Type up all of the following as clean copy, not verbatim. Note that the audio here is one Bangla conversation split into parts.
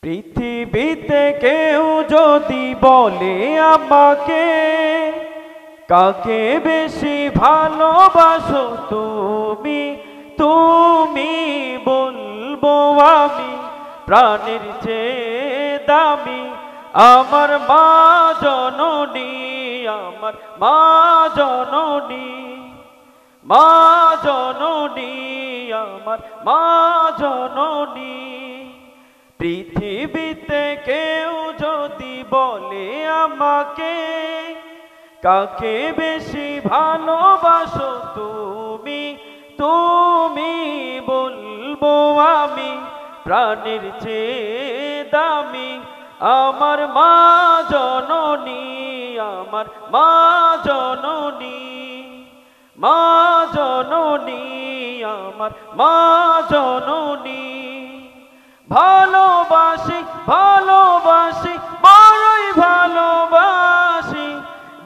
পৃথিবীতে কেউ যদি বলে আমাকে, কাকে বেশি ভালোবাসো তুমি, তুমি বলবো আমি প্রাণের চেয়ে দামি আমার মা জননী, আমার মা জননী, মা জননী, আমার মা জননী। পৃথিবীতে কেউ যদি বলে আমাকে, কাকে বেশি ভালোবাসো তুমি, তুমি বলবো আমি প্রাণের চেয়ে দামি আমার মা জননী, আমার মা জননী, মা জননী, আমার মা জননী। ভালোবাসি ভালোবাসি বড়ই ভালোবাসি,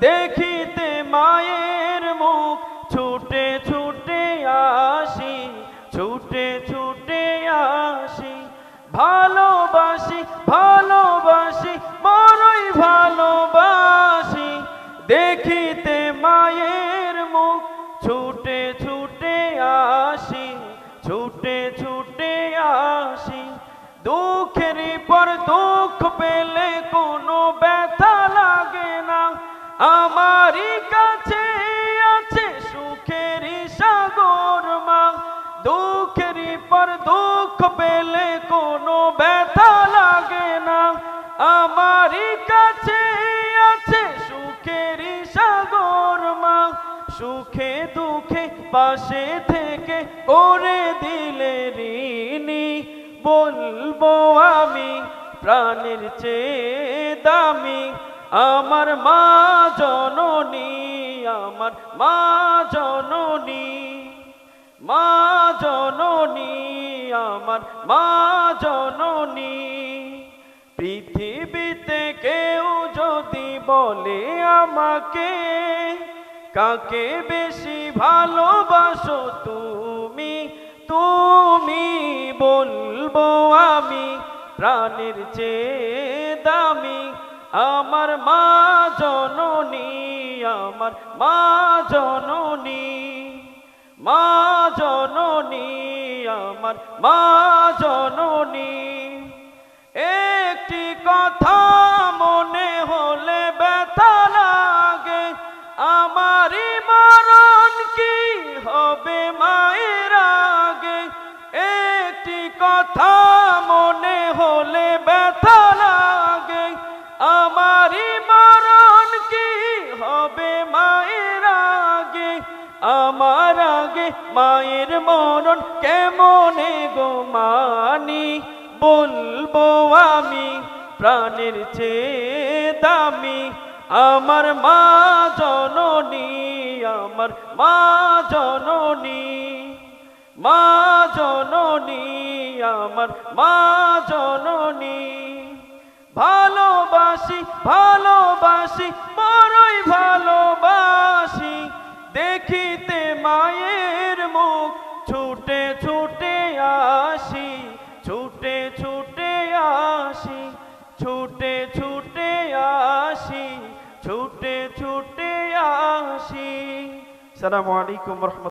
দেখিতে মায়ের মুখ ছুটে ছুটে আসি, ছুটে ছুটে আসি। ভালোবাসি ভালোবাসি বড়ই ভালোবাসি, দেখিতে মায়ের মুখ ছুটে ছুটে আসি, ছুটে ছুটে আসি। দুঃখের পর দুঃখ পেলে কোনো ব্যথা লাগে না, আমারই কাছে আছে সুখের সাগর মা। দুঃখের পর দুঃখ পেলে কোনো ব্যথা লাগে না, আমারই কাছে আছে সুখের সাগর মা। সুখে দুঃখে পাশে থেকে করে দিলে ঋণী, বলবো আমি প্রাণের চেয়ে দামি আমার মা জননী, আমার মা জননী, মা জননী, আমার মা জননী। পৃথিবীতে কেউ যদি বলে আমাকে, কাকে বেশি ভালোবাসো তুমি, তুমি বলবো আমি প্রাণের চেয়ে দামি আমার মা জননী, আমার মা জননী, মা জননী, আমার মা জননী। একটি কথা মনে হলে ব্যথা লাগে, আমারই মরণ কি হবে মায়ের আগে। একটি কথা মনে হলে ব্যথা লাগে, আমারই মরণ কি হবে মায়ের আগে। আমার আগে মায়ের মরণ কেমনে গো মানি, বলবো আমি প্রাণের চেয়ে দামি আমার মা জননী, আমার মা জননী, মা জননী, আমার মা জননী। ভালোবাসি ভালোবাসি বড়ই ভালোবাসি, দেখিতে মায়ের মুখ ছুটে ছুটে আসি, ছুটে ছুটে আসি, ছুটে ছুটে আসি, ছুটে ছুটে আসি। আসসালামু আলাইকুম ওয়া রাহমাতুল্লাহ।